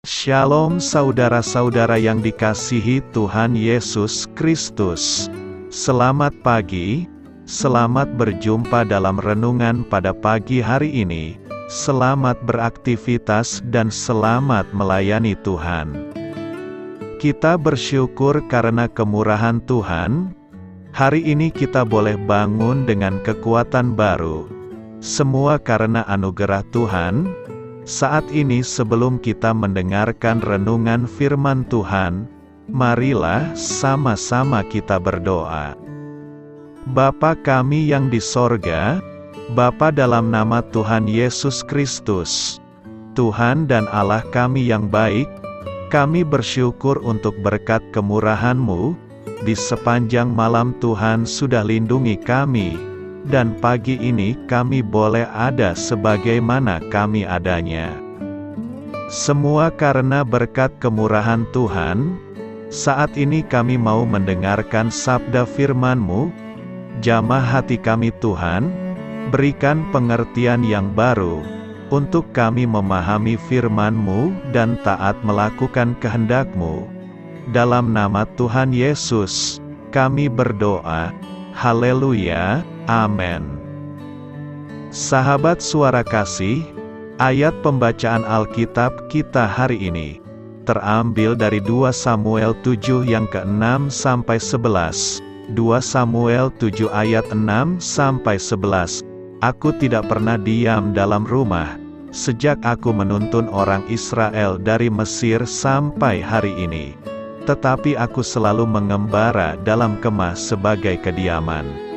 Shalom saudara-saudara yang dikasihi Tuhan Yesus Kristus. Selamat pagi, selamat berjumpa dalam renungan pada pagi hari ini. Selamat beraktivitas dan selamat melayani Tuhan. Kita bersyukur karena kemurahan Tuhan. Hari ini kita boleh bangun dengan kekuatan baru. Semua karena anugerah Tuhan. Saat ini sebelum kita mendengarkan renungan firman Tuhan, marilah sama-sama kita berdoa. Bapa kami yang di sorga, Bapa dalam nama Tuhan Yesus Kristus, Tuhan dan Allah kami yang baik, kami bersyukur untuk berkat kemurahan-Mu, di sepanjang malam Tuhan sudah lindungi kami, dan pagi ini kami boleh ada sebagaimana kami adanya. Semua karena berkat kemurahan Tuhan. Saat ini kami mau mendengarkan sabda firman-Mu. Jamah hati kami Tuhan, berikan pengertian yang baru, untuk kami memahami firman-Mu dan taat melakukan kehendak-Mu. Dalam nama Tuhan Yesus, kami berdoa. Haleluya. Amin. Sahabat suara kasih, ayat pembacaan Alkitab kita hari ini terambil dari 2 Samuel 7 yang ke-6 sampai 11. 2 Samuel 7 ayat 6 sampai 11. Aku tidak pernah diam dalam rumah sejak aku menuntun orang Israel dari Mesir sampai hari ini. Tetapi aku selalu mengembara dalam kemah sebagai kediaman.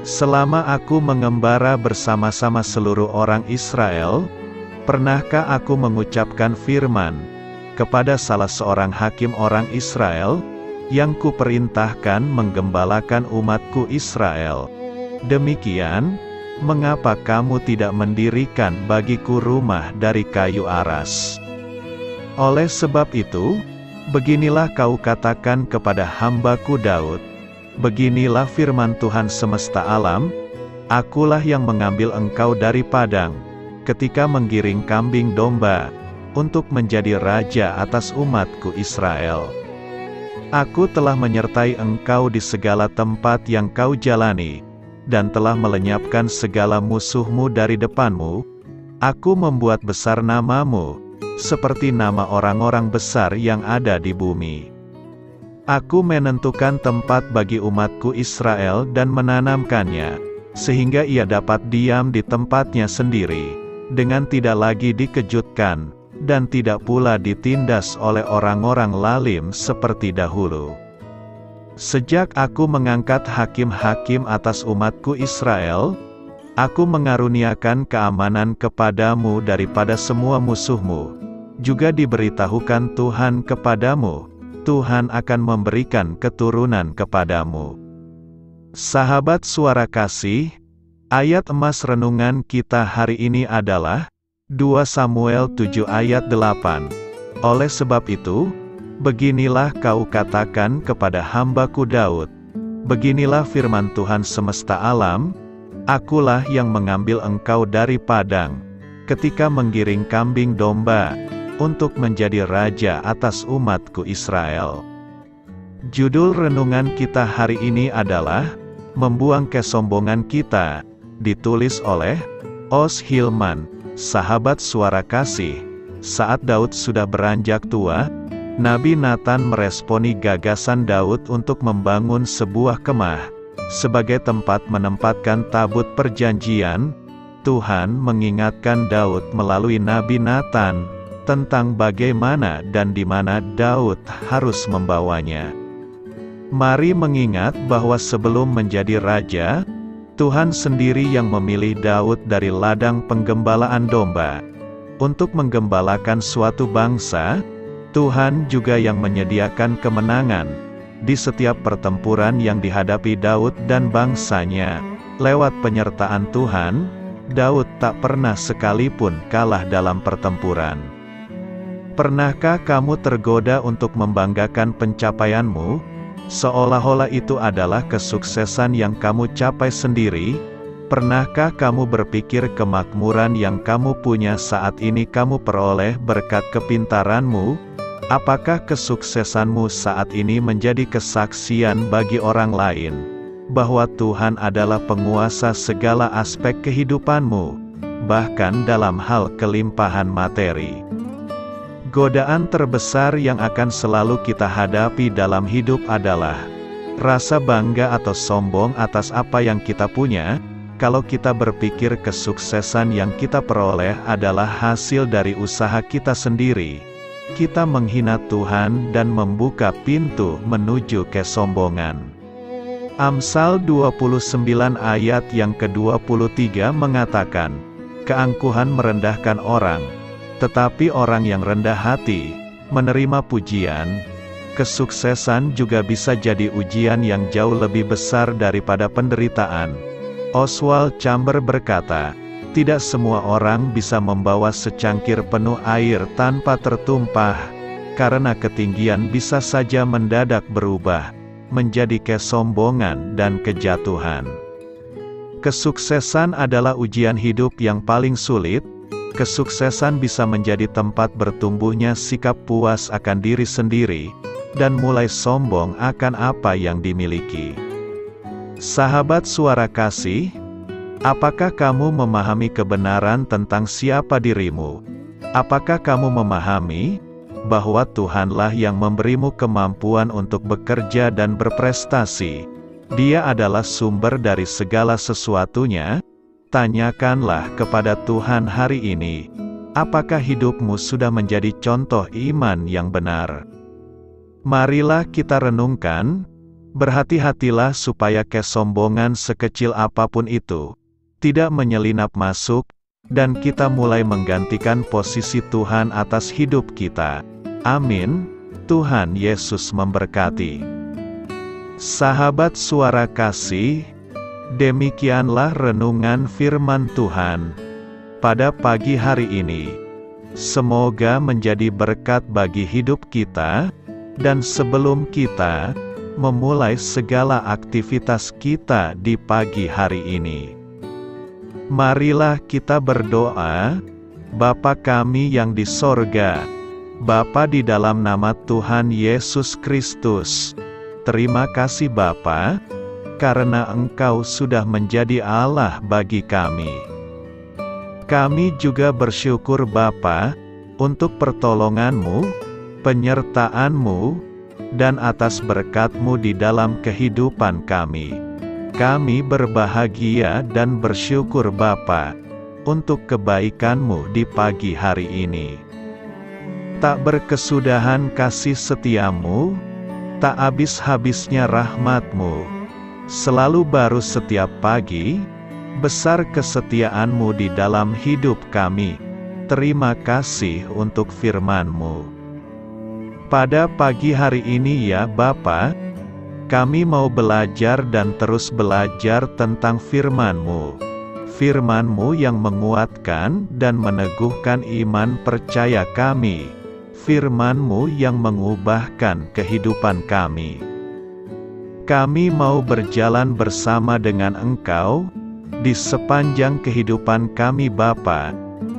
Selama aku mengembara bersama-sama seluruh orang Israel, pernahkah aku mengucapkan firman kepada salah seorang hakim orang Israel, yang kuperintahkan menggembalakan umatku Israel? Demikian, mengapa kamu tidak mendirikan bagiku rumah dari kayu aras? Oleh sebab itu, beginilah kau katakan kepada hambaku Daud, beginilah firman Tuhan semesta alam, akulah yang mengambil engkau dari padang, ketika menggiring kambing domba, untuk menjadi raja atas umatku Israel. Aku telah menyertai engkau di segala tempat yang kau jalani, dan telah melenyapkan segala musuhmu dari depanmu. Aku membuat besar namamu, seperti nama orang-orang besar yang ada di bumi. Aku menentukan tempat bagi umatku Israel dan menanamkannya, sehingga ia dapat diam di tempatnya sendiri, dengan tidak lagi dikejutkan, dan tidak pula ditindas oleh orang-orang lalim seperti dahulu. Sejak aku mengangkat hakim-hakim atas umatku Israel, aku mengaruniakan keamanan kepadamu daripada semua musuhmu. Juga diberitahukan Tuhan kepadamu, Tuhan akan memberikan keturunan kepadamu. Sahabat suara kasih, ayat emas renungan kita hari ini adalah 2 Samuel 7 ayat 8. Oleh sebab itu, beginilah kau katakan kepada hambaku Daud, beginilah firman Tuhan semesta alam, akulah yang mengambil engkau dari padang, ketika menggiring kambing domba, untuk menjadi raja atas umatku Israel. Judul renungan kita hari ini adalah Membuang Kesombongan Kita, ditulis oleh Os Hilman. Sahabat suara kasih, saat Daud sudah beranjak tua, Nabi Nathan meresponi gagasan Daud untuk membangun sebuah kemah sebagai tempat menempatkan tabut perjanjian. Tuhan mengingatkan Daud melalui Nabi Nathan tentang bagaimana dan di mana Daud harus membawanya. Mari mengingat bahwa sebelum menjadi raja, Tuhan sendiri yang memilih Daud dari ladang penggembalaan domba untuk menggembalakan suatu bangsa. Tuhan juga yang menyediakan kemenangan di setiap pertempuran yang dihadapi Daud dan bangsanya. Lewat penyertaan Tuhan, Daud tak pernah sekalipun kalah dalam pertempuran. Pernahkah kamu tergoda untuk membanggakan pencapaianmu, seolah-olah itu adalah kesuksesan yang kamu capai sendiri? Pernahkah kamu berpikir kemakmuran yang kamu punya saat ini kamu peroleh berkat kepintaranmu? Apakah kesuksesanmu saat ini menjadi kesaksian bagi orang lain bahwa Tuhan adalah penguasa segala aspek kehidupanmu, bahkan dalam hal kelimpahan materi? Godaan terbesar yang akan selalu kita hadapi dalam hidup adalah rasa bangga atau sombong atas apa yang kita punya. Kalau kita berpikir kesuksesan yang kita peroleh adalah hasil dari usaha kita sendiri, kita menghina Tuhan dan membuka pintu menuju kesombongan. Amsal 29 ayat yang ke-23 mengatakan, keangkuhan merendahkan orang, tetapi orang yang rendah hati menerima pujian. Kesuksesan juga bisa jadi ujian yang jauh lebih besar daripada penderitaan. Oswald Chambers berkata, tidak semua orang bisa membawa secangkir penuh air tanpa tertumpah, karena ketinggian bisa saja mendadak berubah menjadi kesombongan dan kejatuhan. Kesuksesan adalah ujian hidup yang paling sulit. Kesuksesan bisa menjadi tempat bertumbuhnya sikap puas akan diri sendiri, dan mulai sombong akan apa yang dimiliki. Sahabat Suara Kasih, apakah kamu memahami kebenaran tentang siapa dirimu? Apakah kamu memahami bahwa Tuhanlah yang memberimu kemampuan untuk bekerja dan berprestasi? Dia adalah sumber dari segala sesuatunya. Tanyakanlah kepada Tuhan hari ini, apakah hidupmu sudah menjadi contoh iman yang benar? Marilah kita renungkan. Berhati-hatilah supaya kesombongan sekecil apapun itu tidak menyelinap masuk, dan kita mulai menggantikan posisi Tuhan atas hidup kita. Amin. Tuhan Yesus memberkati. Sahabat Suara Kasih, demikianlah renungan firman Tuhan pada pagi hari ini. Semoga menjadi berkat bagi hidup kita, dan sebelum kita memulai segala aktivitas kita di pagi hari ini, marilah kita berdoa. Bapa kami yang di sorga, Bapa di dalam nama Tuhan Yesus Kristus, terima kasih Bapa, karena Engkau sudah menjadi Allah bagi kami. Kami juga bersyukur Bapa, untuk pertolongan-Mu, penyertaan-Mu, dan atas berkat-Mu di dalam kehidupan kami. Kami berbahagia dan bersyukur Bapa, untuk kebaikan-Mu di pagi hari ini. Tak berkesudahan kasih setia-Mu, tak habis-habisnya rahmat-Mu, selalu baru setiap pagi, besar kesetiaan-Mu di dalam hidup kami. Terima kasih untuk firman-Mu. Pada pagi hari ini ya Bapa, kami mau belajar dan terus belajar tentang firman-Mu. Firman-Mu yang menguatkan dan meneguhkan iman percaya kami. Firman-Mu yang mengubahkan kehidupan kami. Kami mau berjalan bersama dengan Engkau di sepanjang kehidupan kami Bapa,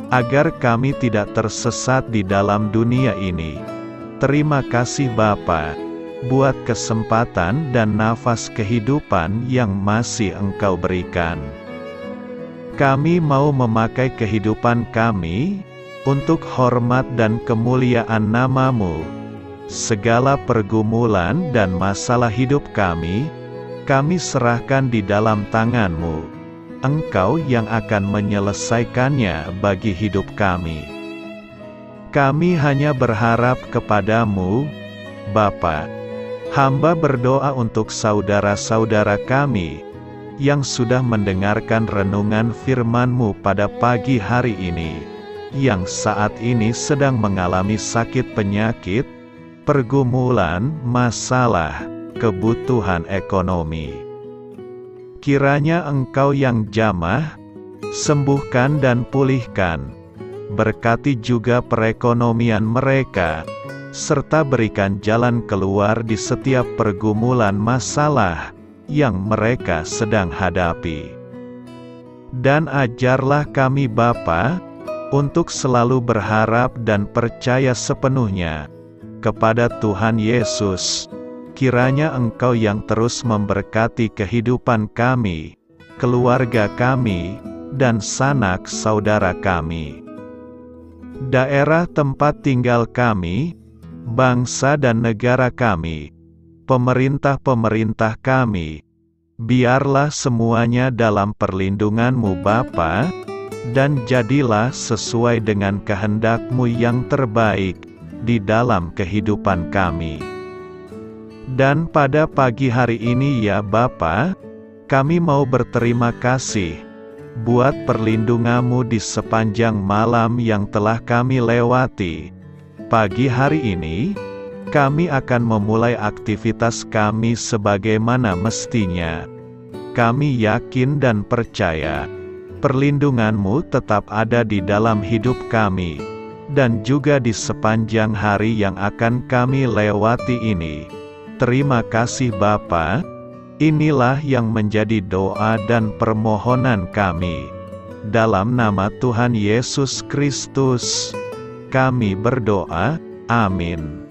agar kami tidak tersesat di dalam dunia ini. Terima kasih Bapa, buat kesempatan dan nafas kehidupan yang masih Engkau berikan. Kami mau memakai kehidupan kami untuk hormat dan kemuliaan nama-Mu. Segala pergumulan dan masalah hidup kami serahkan di dalam tangan-Mu. Engkau yang akan menyelesaikannya bagi hidup kami. Kami hanya berharap kepada-Mu, Bapa. Hamba berdoa untuk saudara-saudara kami yang sudah mendengarkan renungan firman-Mu pada pagi hari ini, yang saat ini sedang mengalami sakit penyakit, pergumulan, masalah, kebutuhan ekonomi. Kiranya Engkau yang jamah, sembuhkan dan pulihkan. Berkati juga perekonomian mereka, serta berikan jalan keluar di setiap pergumulan masalah yang mereka sedang hadapi. Dan ajarlah kami Bapa, untuk selalu berharap dan percaya sepenuhnya kepada Tuhan Yesus. Kiranya Engkau yang terus memberkati kehidupan kami, keluarga kami, dan sanak saudara kami. Daerah tempat tinggal kami, bangsa dan negara kami, pemerintah-pemerintah kami, biarlah semuanya dalam perlindungan-Mu Bapa, dan jadilah sesuai dengan kehendak-Mu yang terbaik di dalam kehidupan kami. Dan pada pagi hari ini ya Bapa, kami mau berterima kasih buat perlindungan-Mu di sepanjang malam yang telah kami lewati. Pagi hari ini, kami akan memulai aktivitas kami sebagaimana mestinya. Kami yakin dan percaya, perlindungan-Mu tetap ada di dalam hidup kami, dan juga di sepanjang hari yang akan kami lewati ini. Terima kasih Bapa. Inilah yang menjadi doa dan permohonan kami. Dalam nama Tuhan Yesus Kristus, kami berdoa. Amin.